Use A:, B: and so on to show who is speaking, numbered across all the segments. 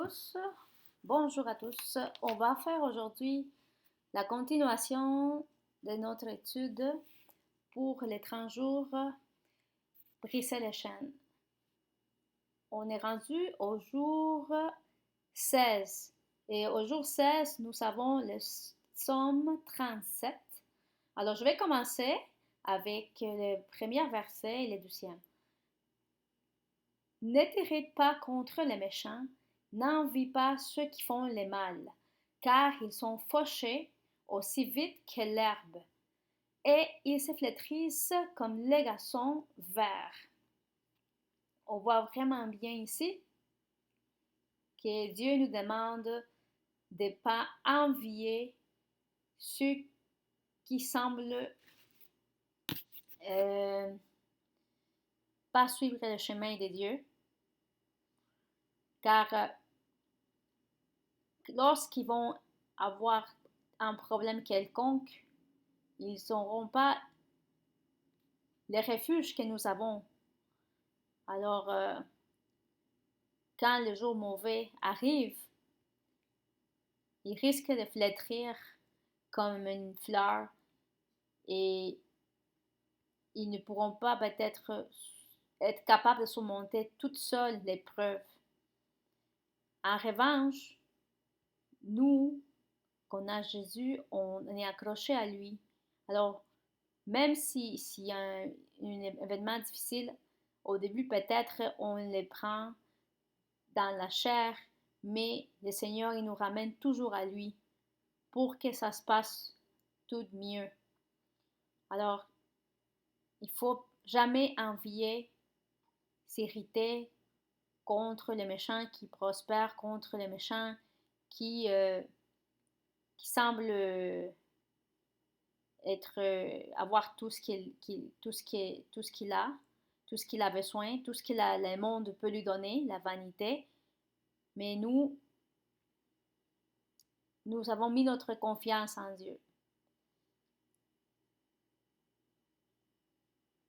A: Tous, bonjour à tous. On va faire aujourd'hui la continuation de notre étude pour les 30 jours briser les chaînes. On est rendu au jour 16 et au jour 16, nous avons le psaume 37. Alors, je vais commencer avec le premier verset et le 12e. Ne t'irrite pas contre les méchants, n'envie pas ceux qui font le mal, car ils sont fauchés aussi vite que l'herbe, et ils se flétrissent comme les garçons verts. On voit vraiment bien ici que Dieu nous demande de ne pas envier ceux qui semblent pas suivre le chemin de Dieu, car lorsqu'ils vont avoir un problème quelconque, ils n'auront pas les refuges que nous avons. Alors, quand le jour mauvais arrive, ils risquent de flétrir comme une fleur et ils ne pourront pas peut-être être capables de surmonter toute seule l'épreuve. En revanche, nous, qu'on a Jésus, on est accroché à lui. Alors, même s'il y a un événement difficile, au début, peut-être on le prend dans la chair, mais le Seigneur, il nous ramène toujours à lui pour que ça se passe tout mieux. Alors, il faut jamais envier, s'irriter contre les méchants qui prospèrent, contre les méchants qui semblent avoir tout ce qu'il a, tout ce qu'il a besoin, tout ce que le monde peut lui donner, la vanité. Mais nous avons mis notre confiance en Dieu.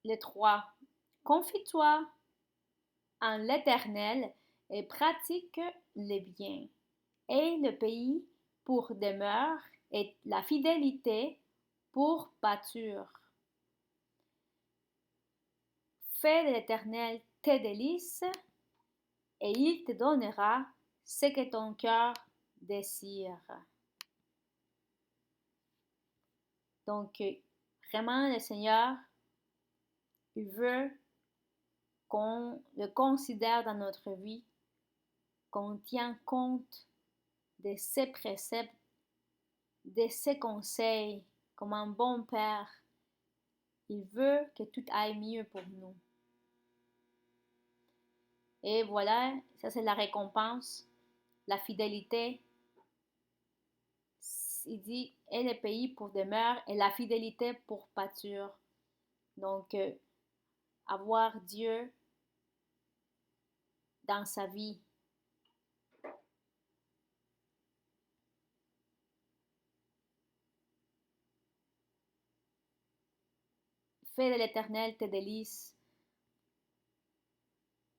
A: Le 3. Confie-toi en l'Éternel et pratique le bien. Et le pays pour demeure et la fidélité pour pâture. Fais de l'Éternel tes délices et il te donnera ce que ton cœur désire. Donc, vraiment, le Seigneur, il veut qu'on le considère dans notre vie, qu'on tient compte de ses préceptes, de ses conseils, comme un bon père. Il veut que tout aille mieux pour nous. Et voilà, ça c'est la récompense, la fidélité. Il dit, et le pays pour demeure et la fidélité pour pâture. Donc, avoir Dieu dans sa vie. Fais de l'Éternel tes délices.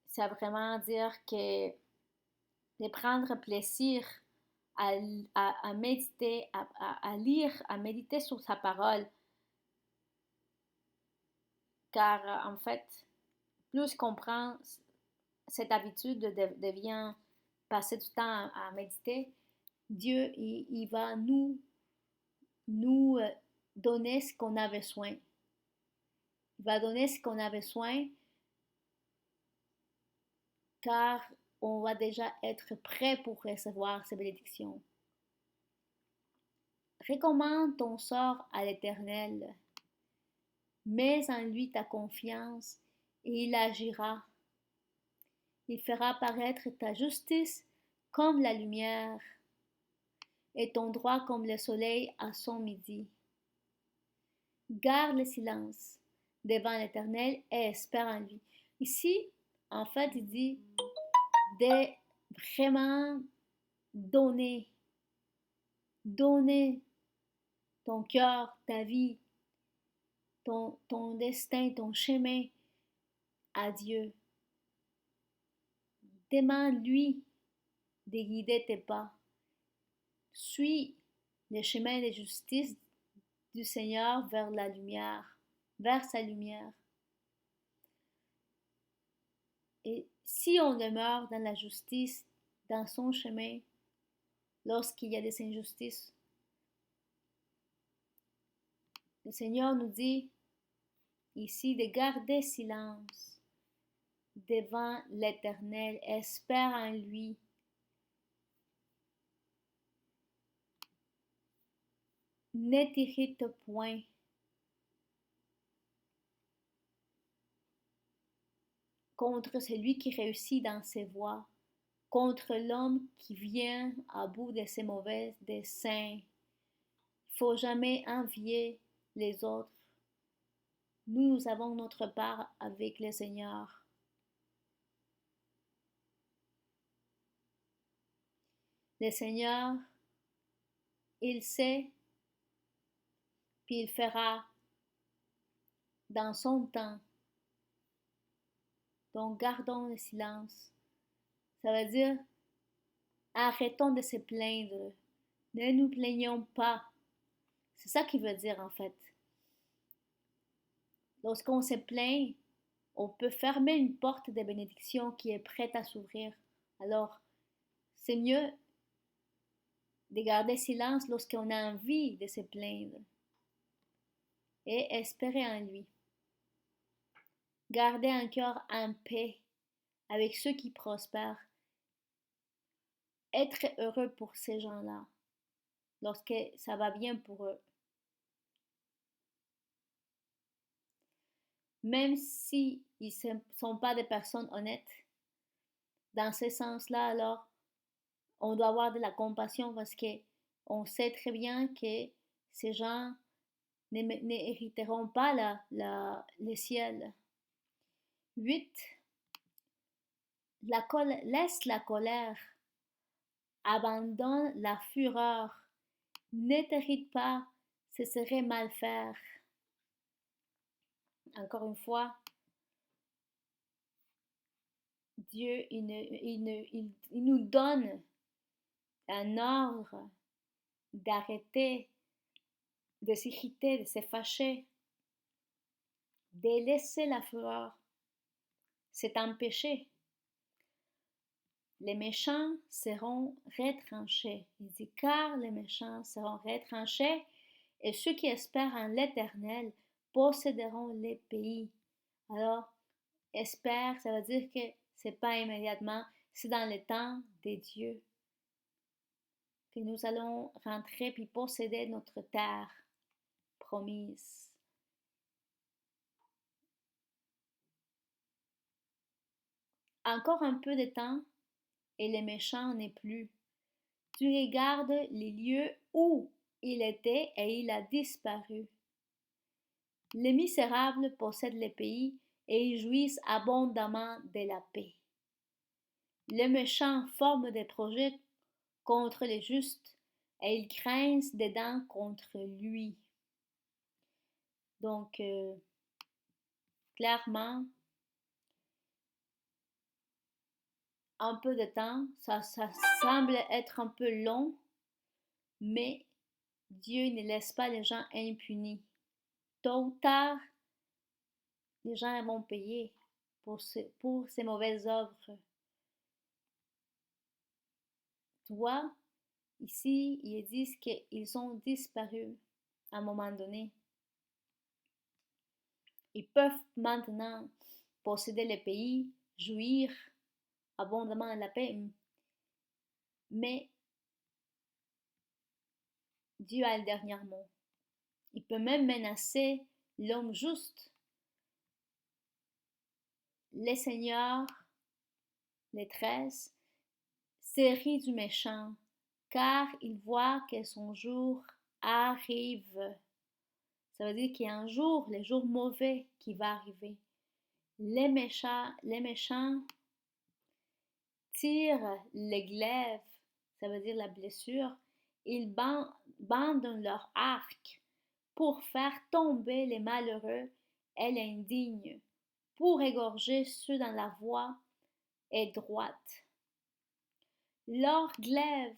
A: Ça veut vraiment dire que de prendre plaisir à méditer, à lire, à méditer sur sa parole. Car en fait, plus qu'on prend cette habitude de passer du temps à méditer, Dieu, il va nous donner ce qu'on a besoin. Il va donner ce qu'on a besoin car on va déjà être prêt pour recevoir ces bénédictions. Recommande ton sort à l'Éternel. Mets en lui ta confiance et il agira. Il fera paraître ta justice comme la lumière et ton droit comme le soleil à son midi. Garde le silence devant l'Éternel et espère en lui. Ici, en fait, il dit de vraiment donner ton cœur, ta vie, ton destin, ton chemin à Dieu. Demande-lui de guider tes pas. Suis le chemin de justice du Seigneur vers la lumière, vers sa lumière. Et si on demeure dans la justice, dans son chemin, lorsqu'il y a des injustices, le Seigneur nous dit ici de garder silence devant l'Éternel, espère en lui. Ne t'irrite point. Contre celui qui réussit dans ses voies, contre l'homme qui vient à bout de ses mauvais desseins. Il ne faut jamais envier les autres. Nous avons notre part avec le Seigneur. Le Seigneur, il sait, puis il fera dans son temps. Donc gardons le silence. Ça veut dire arrêtons de se plaindre. Ne nous plaignons pas. C'est ça qu'il veut dire en fait. Lorsqu'on se plaint, on peut fermer une porte de bénédiction qui est prête à s'ouvrir. Alors, c'est mieux de garder silence lorsqu'on a envie de se plaindre et espérer en lui. Garder un cœur en paix avec ceux qui prospèrent. Être heureux pour ces gens-là lorsque ça va bien pour eux. Même si ils ne sont pas des personnes honnêtes, dans ce sens-là, alors, on doit avoir de la compassion parce qu'on sait très bien que ces gens n'hériteront pas le ciel. 8. Laisse la colère, abandonne la fureur, ne t'irrite pas, ce serait mal faire. Encore une fois, Dieu, il nous donne un ordre d'arrêter de s'irriter, de se fâcher, de laisser la fureur. C'est un péché. Les méchants seront retranchés. Il dit car les méchants seront retranchés et ceux qui espèrent en l'Éternel posséderont les pays. Alors, espère, ça veut dire que c'est pas immédiatement, c'est dans le temps de Dieu que nous allons rentrer puis posséder notre terre promise. Encore un peu de temps et le méchant n'est plus. Tu regardes les lieux où il était et il a disparu. Les misérables possèdent les pays et ils jouissent abondamment de la paix. Les méchants forment des projets contre les justes et ils grincent des dents contre lui. Donc, clairement, un peu de temps, ça semble être un peu long, mais Dieu ne laisse pas les gens impunis. Tôt ou tard, les gens vont payer pour ces mauvaises œuvres. Toi, ici, ils disent qu'ils ont disparu à un moment donné. Ils peuvent maintenant posséder les pays, jouir abondamment de la paix, mais Dieu a le dernier mot. Il peut même menacer l'homme juste. Les seigneurs, les 13, se rient du méchant, car il voit que son jour arrive. Ça veut dire qu'il y a un jour, le jour mauvais qui va arriver. Les méchants tirent les glaives, ça veut dire la blessure, ils bandent leur arc pour faire tomber les malheureux et les indignes, pour égorger ceux dans la voie est droite. Leurs glaives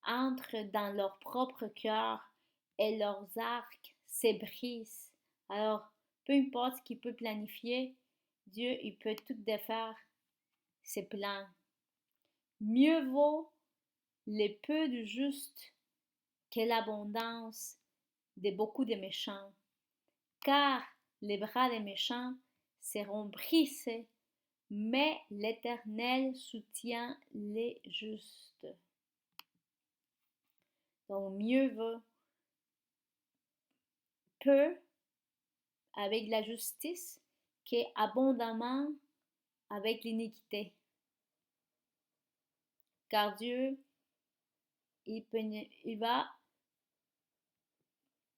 A: entrent dans leur propre cœur et leurs arcs s'ébrisent. Alors, peu importe ce qu'il peut planifier, Dieu, il peut tout défaire ses plans. Mieux vaut les peu du juste que l'abondance de beaucoup de méchants, car les bras des méchants seront brisés, mais l'Éternel soutient les justes. Donc mieux vaut peu avec la justice qu'abondamment avec l'iniquité. Car Dieu, il va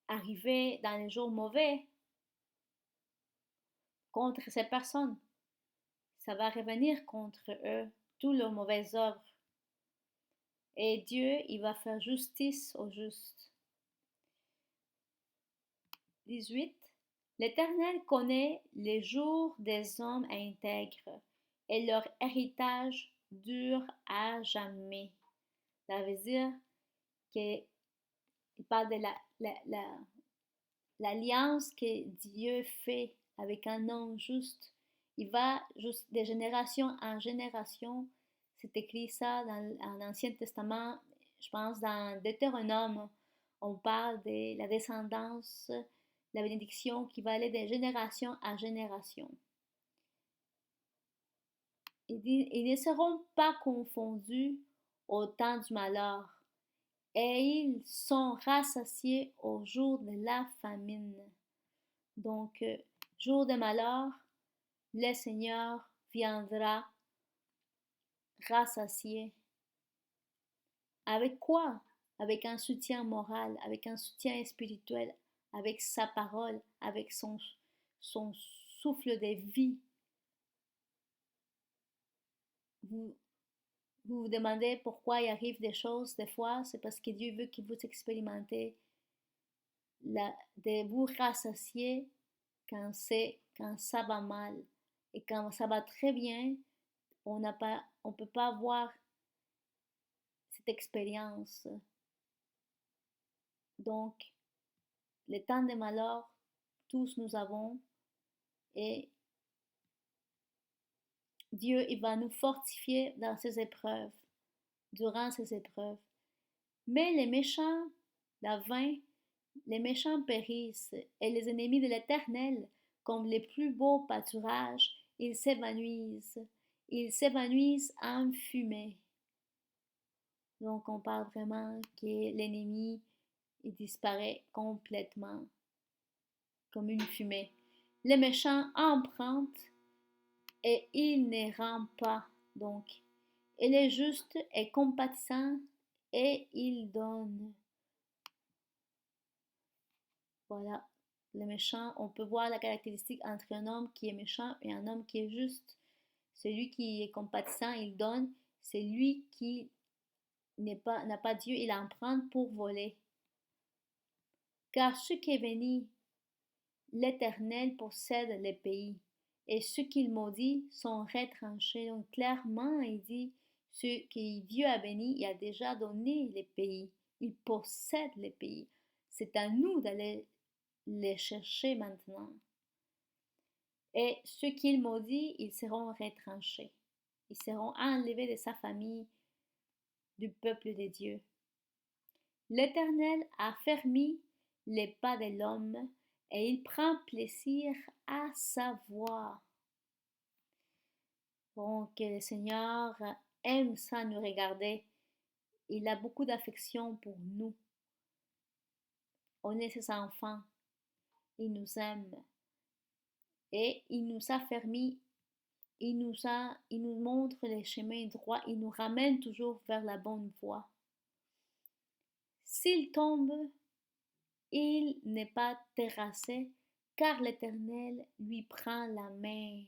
A: arriver dans les jours mauvais contre ces personnes. Ça va revenir contre eux, toutes leurs mauvaises œuvres. Et Dieu, il va faire justice aux justes. 18. L'Éternel connaît les jours des hommes intègres, et leur héritage dure à jamais. Ça veut dire qu'il parle de l'alliance que Dieu fait avec un homme juste. Il va juste de génération en génération. C'est écrit ça dans l'Ancien Testament, je pense dans Deutéronome. On parle de la descendance, la bénédiction qui va aller de génération en génération. Il dit, ils ne seront pas confondus au temps du malheur, et ils sont rassasiés au jour de la famine. Donc, jour de malheur, le Seigneur viendra rassasier. Avec quoi? Avec un soutien moral, avec un soutien spirituel, avec sa parole, avec son souffle de vie. Vous vous demandez pourquoi il arrive des choses des fois, c'est parce que Dieu veut que vous expérimentez de vous rassasier quand ça va mal. Et quand ça va très bien, on peut pas avoir cette expérience. Donc, les temps de malheur, tous nous avons, et Dieu, il va nous fortifier dans ces épreuves, durant ces épreuves. Mais les méchants, la vain, les méchants périssent, et les ennemis de l'Éternel, comme les plus beaux pâturages, ils s'évanouissent. Ils s'évanouissent en fumée. Donc, on parle vraiment que l'ennemi, il disparaît complètement, comme une fumée. Les méchants empruntent et il ne rend pas. Donc, il est juste et compatissant et il donne. Voilà, le méchant, on peut voir la caractéristique entre un homme qui est méchant et un homme qui est juste. Celui qui est compatissant, il donne. C'est lui qui n'a pas Dieu, il emprunte pour voler. Car ce qui est béni, l'Éternel possède les pays, et ceux qu'il maudit sont retranchés. Donc clairement, il dit, ce que Dieu a béni, il a déjà donné les pays. Il possède les pays. C'est à nous d'aller les chercher maintenant. Et ceux qu'il maudit, ils seront retranchés. Ils seront enlevés de sa famille, du peuple de Dieu. L'Éternel a fermé les pas de l'homme et il prend plaisir à sa voix. Donc, le Seigneur aime ça nous regarder. Il a beaucoup d'affection pour nous. On est ses enfants. Il nous aime. Et il nous a fermé. Il nous montre les chemins droits. Il nous ramène toujours vers la bonne voie. S'il tombe, il n'est pas terrassé, car l'Éternel lui prend la main.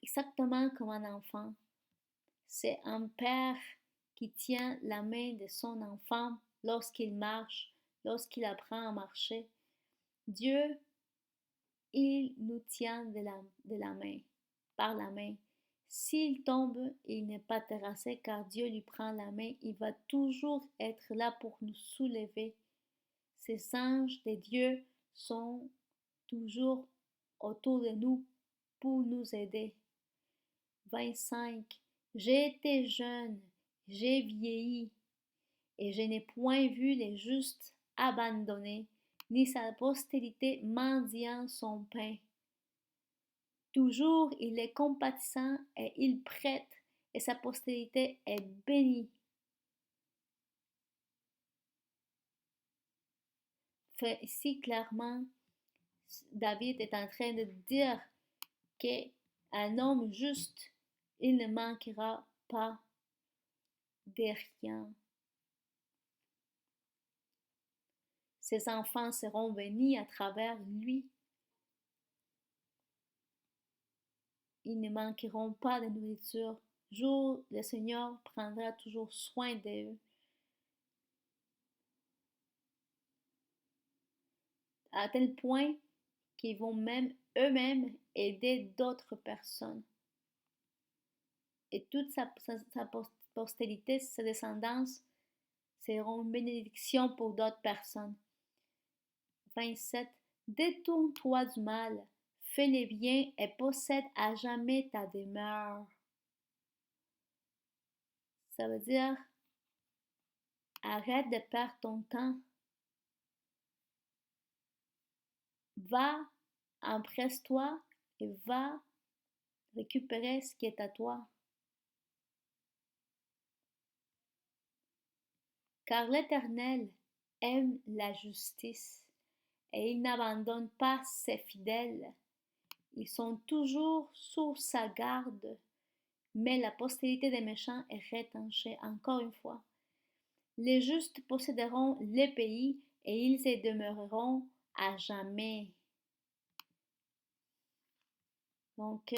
A: Exactement comme un enfant. C'est un père qui tient la main de son enfant lorsqu'il marche, lorsqu'il apprend à marcher. Dieu, il nous tient de la main, par la main. S'il tombe, il n'est pas terrassé car Dieu lui prend la main. Il va toujours être là pour nous soulever. Ces anges de Dieu sont toujours autour de nous pour nous aider. 25. J'ai été jeune, j'ai vieilli, et je n'ai point vu les justes abandonnés, ni sa postérité mendiant son pain. Toujours il est compatissant et il prête, et sa postérité est bénie. Ici, clairement, David est en train de dire qu'un homme juste, il ne manquera pas de rien. Ses enfants seront bénis à travers lui. Ils ne manqueront pas de nourriture. Le Seigneur prendra toujours soin d'eux. À tel point qu'ils vont même eux-mêmes aider d'autres personnes. Et toute sa postérité, sa descendance, seront une bénédiction pour d'autres personnes. 27. Détourne-toi du mal, fais le bien et possède à jamais ta demeure. Ça veut dire, arrête de perdre ton temps. Va, empresse-toi et va récupérer ce qui est à toi. Car l'Éternel aime la justice et il n'abandonne pas ses fidèles. Ils sont toujours sous sa garde, mais la postérité des méchants est retranchée. Encore une fois, les justes posséderont les pays et ils y demeureront à jamais. Donc,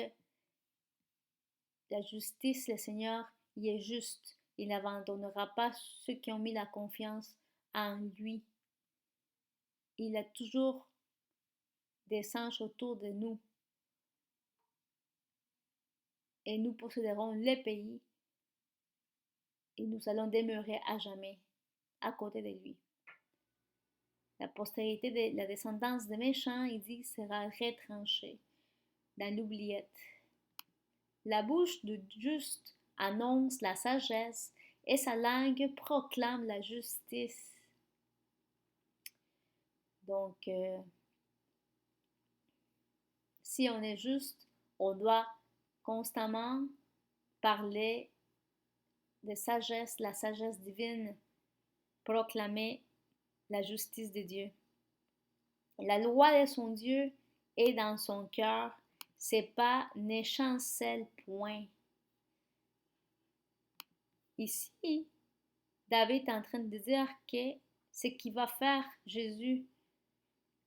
A: la justice, le Seigneur, il est juste. Il n'abandonnera pas ceux qui ont mis la confiance en lui. Il a toujours des anges autour de nous. Et nous posséderons les pays et nous allons demeurer à jamais à côté de lui. La postérité de la descendance des méchants, il dit, sera retranchée dans l'oubliette. La bouche du juste annonce la sagesse et sa langue proclame la justice. Donc, si on est juste, on doit constamment parler de sagesse, la sagesse divine, proclamer la justice de Dieu. La loi de son Dieu est dans son cœur, ses pas ne chancellent point. Ici, David est en train de dire que ce qu'il va faire Jésus,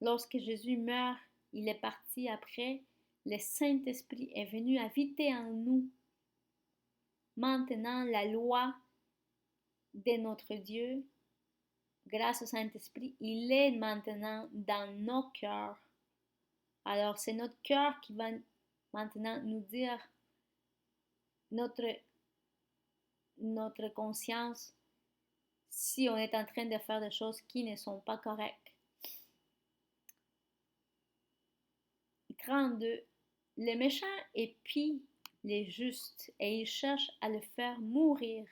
A: lorsque Jésus meurt, il est parti après, le Saint-Esprit est venu habiter en nous. Maintenant, la loi de notre Dieu, grâce au Saint-Esprit, il est maintenant dans nos cœurs. Alors, c'est notre cœur qui va maintenant nous dire notre conscience si on est en train de faire des choses qui ne sont pas correctes. 32. Les méchants épient les justes et ils cherchent à le faire mourir.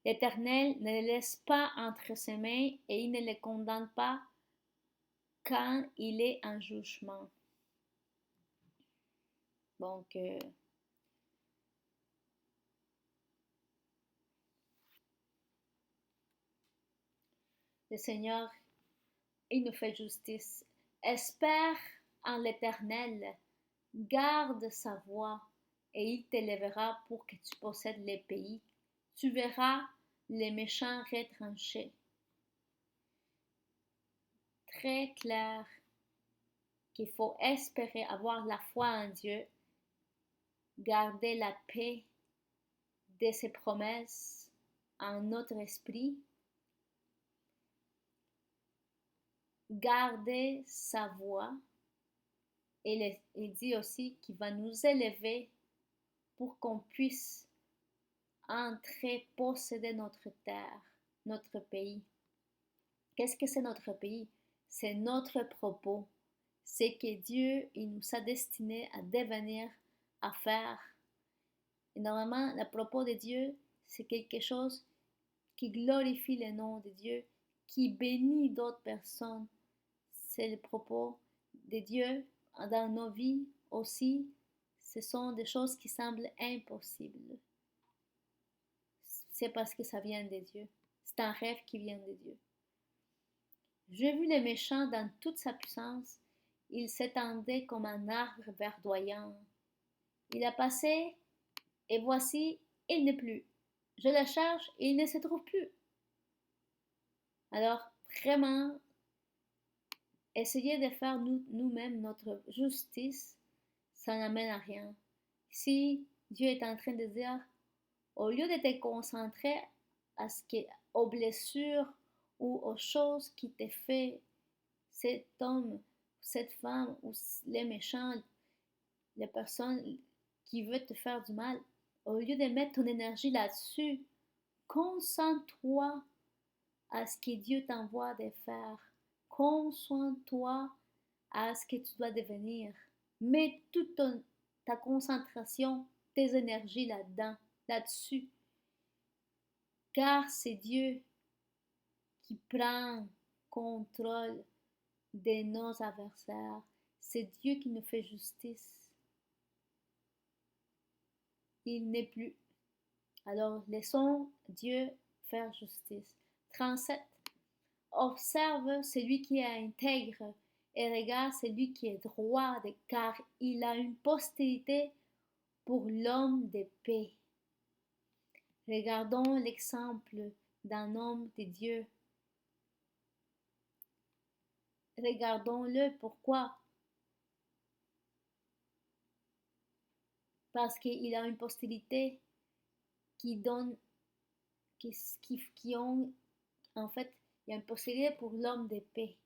A: L'Éternel ne les laisse pas entre ses mains et il ne les condamne pas quand il est en jugement. Donc, le Seigneur, il nous fait justice. Espère en l'Éternel, garde sa voie, et il t'élèvera pour que tu possèdes les pays. Tu verras les méchants retranchés. Très clair qu'il faut espérer avoir la foi en Dieu, garder la paix de ses promesses en notre esprit, garder sa voix Et il dit aussi qu'il va nous élever pour qu'on puisse entrer, posséder notre terre, notre pays. Qu'est-ce que c'est notre pays? C'est notre propos. C'est que Dieu, il nous a destinés à devenir, à faire. Et normalement, le propos de Dieu, c'est quelque chose qui glorifie le nom de Dieu, qui bénit d'autres personnes. C'est le propos de Dieu dans nos vies aussi. Ce sont des choses qui semblent impossibles. C'est parce que ça vient de Dieu. C'est un rêve qui vient de Dieu. J'ai vu le méchant dans toute sa puissance. Il s'étendait comme un arbre verdoyant. Il a passé, et voici, il n'est plus. Je le cherche et il ne se trouve plus. Alors, vraiment, essayer de faire nous-mêmes notre justice, ça n'amène à rien. Si Dieu est en train de dire, au lieu de te concentrer aux blessures ou aux choses qui te fait cet homme, cette femme ou les méchants, les personnes qui veulent te faire du mal, au lieu de mettre ton énergie là-dessus, concentre-toi à ce que Dieu t'envoie de faire. Concentre-toi à ce que tu dois devenir. Mets toute ta concentration, tes énergies là-dedans, là-dessus. Car c'est Dieu qui prend contrôle de nos adversaires. C'est Dieu qui nous fait justice. Il n'est plus. Alors laissons Dieu faire justice. 37. Observe celui qui est intègre et regarde celui qui est droit, car il a une postérité pour l'homme de paix. Regardons l'exemple d'un homme de Dieu. Regardons-le. Pourquoi? Parce qu'il a une postérité qui donne, qui ont, en fait, il y a une postérité pour l'homme de paix.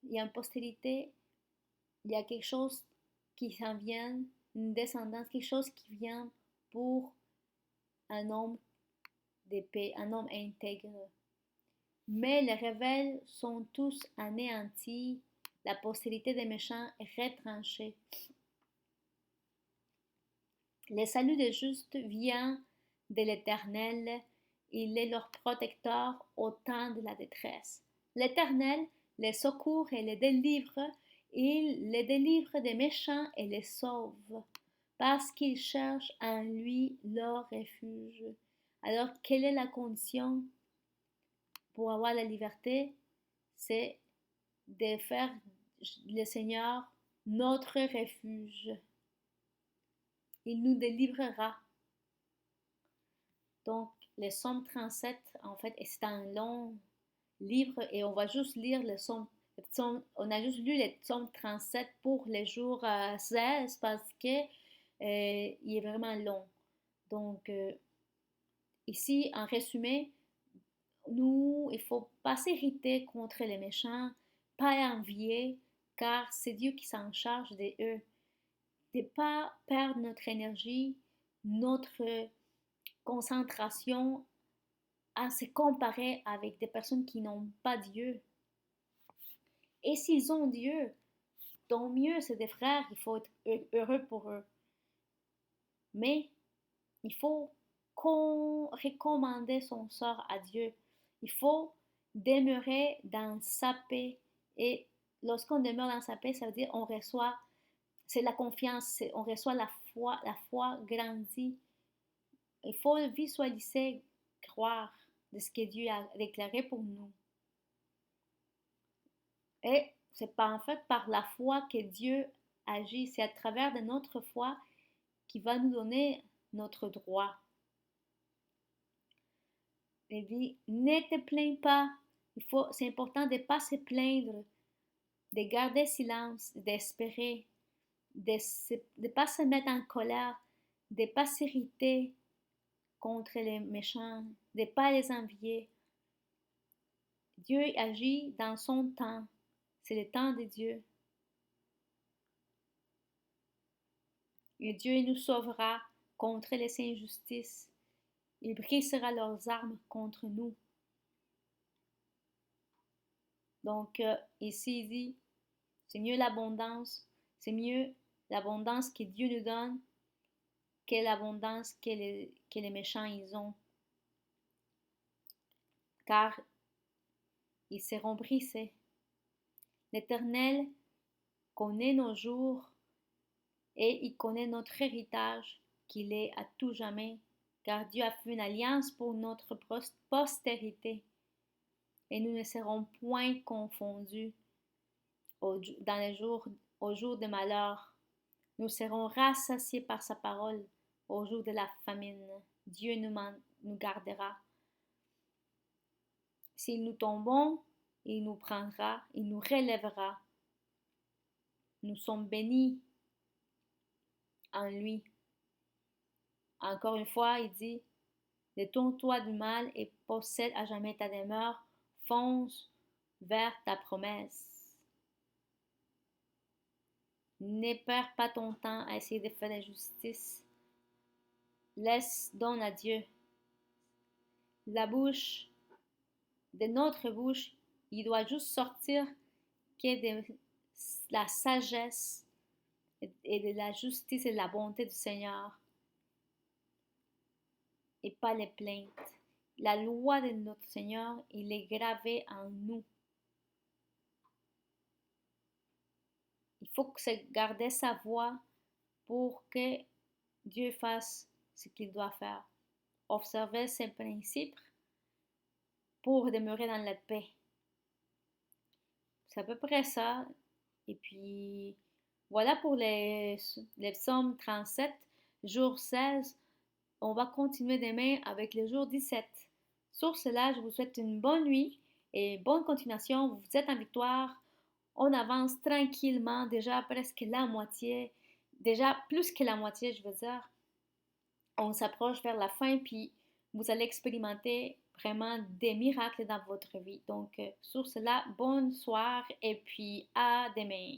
A: Il y a une postérité, il y a quelque chose qui s'en vient, une descendance, quelque chose qui vient pour un homme de paix, un homme intègre. Mais les rebelles sont tous anéantis, la postérité des méchants est retranchée. Le salut des justes vient de l'Éternel, il est leur protecteur au temps de la détresse. L'Éternel les secourt et les délivre, il les délivre des méchants et les sauve, parce qu'ils cherchent en lui leur refuge. Alors, quelle est la condition pour avoir la liberté? C'est de faire le Seigneur notre refuge. Il nous délivrera. Donc, le psaume 37, en fait, c'est un long livre et on va juste lire on a juste lu le psaume 37 pour les jours 16 parce que il est vraiment long. Donc, ici, en résumé, il ne faut pas s'irriter contre les méchants, pas envier, car c'est Dieu qui s'en charge d'eux. De ne pas perdre notre énergie, notre concentration à se comparer avec des personnes qui n'ont pas Dieu. Et s'ils ont Dieu, tant mieux, c'est des frères, il faut être heureux pour eux. Mais il faut recommander son sort à Dieu. Il faut demeurer dans sa paix. Et lorsqu'on demeure dans sa paix, ça veut dire on reçoit, c'est la confiance, on reçoit la foi grandit. Il faut visualiser, croire de ce que Dieu a déclaré pour nous. Et c'est pas en fait par la foi que Dieu agit, c'est à travers de notre foi qui va nous donner notre droit. Il dit, ne te plains pas. C'est important de ne pas se plaindre, de garder silence, d'espérer, de ne pas se mettre en colère, de ne pas s'irriter contre les méchants, de ne pas les envier. Dieu agit dans son temps. C'est le temps de Dieu. Et Dieu nous sauvera contre les injustices. Il brisera leurs armes contre nous. Donc, ici, il dit, c'est mieux l'abondance que Dieu nous donne que l'abondance que les méchants ils ont. Car ils seront brisés. L'Éternel connaît nos jours et il connaît notre héritage qu'il est à tout jamais, car Dieu a fait une alliance pour notre postérité et nous ne serons point confondus dans les jours, au jour de malheur. Nous serons rassasiés par sa parole au jour de la famine. Dieu nous gardera. Si nous tombons, il nous prendra, il nous relèvera. Nous sommes bénis en lui. Encore une fois, il dit, détourne-toi du mal et possède à jamais ta demeure, fonce vers ta promesse. Ne perds pas ton temps à essayer de faire la justice. Laisse donc à Dieu. La bouche, de notre bouche, il doit juste sortir que de la sagesse et de la justice et de la bonté du Seigneur et pas les plaintes. La loi de notre Seigneur, il est gravé en nous. Il faut se garder sa voix pour que Dieu fasse ce qu'il doit faire. Observer ses principes pour demeurer dans la paix. C'est à peu près ça. Et puis, voilà pour les psaumes 37, jour 16. On va continuer demain avec le jour 17. Sur cela, je vous souhaite une bonne nuit et bonne continuation. Vous êtes en victoire. On avance tranquillement, déjà presque la moitié. Déjà plus que la moitié, je veux dire. On s'approche vers la fin, puis vous allez expérimenter vraiment des miracles dans votre vie. Donc, sur cela, bonne soirée et puis à demain.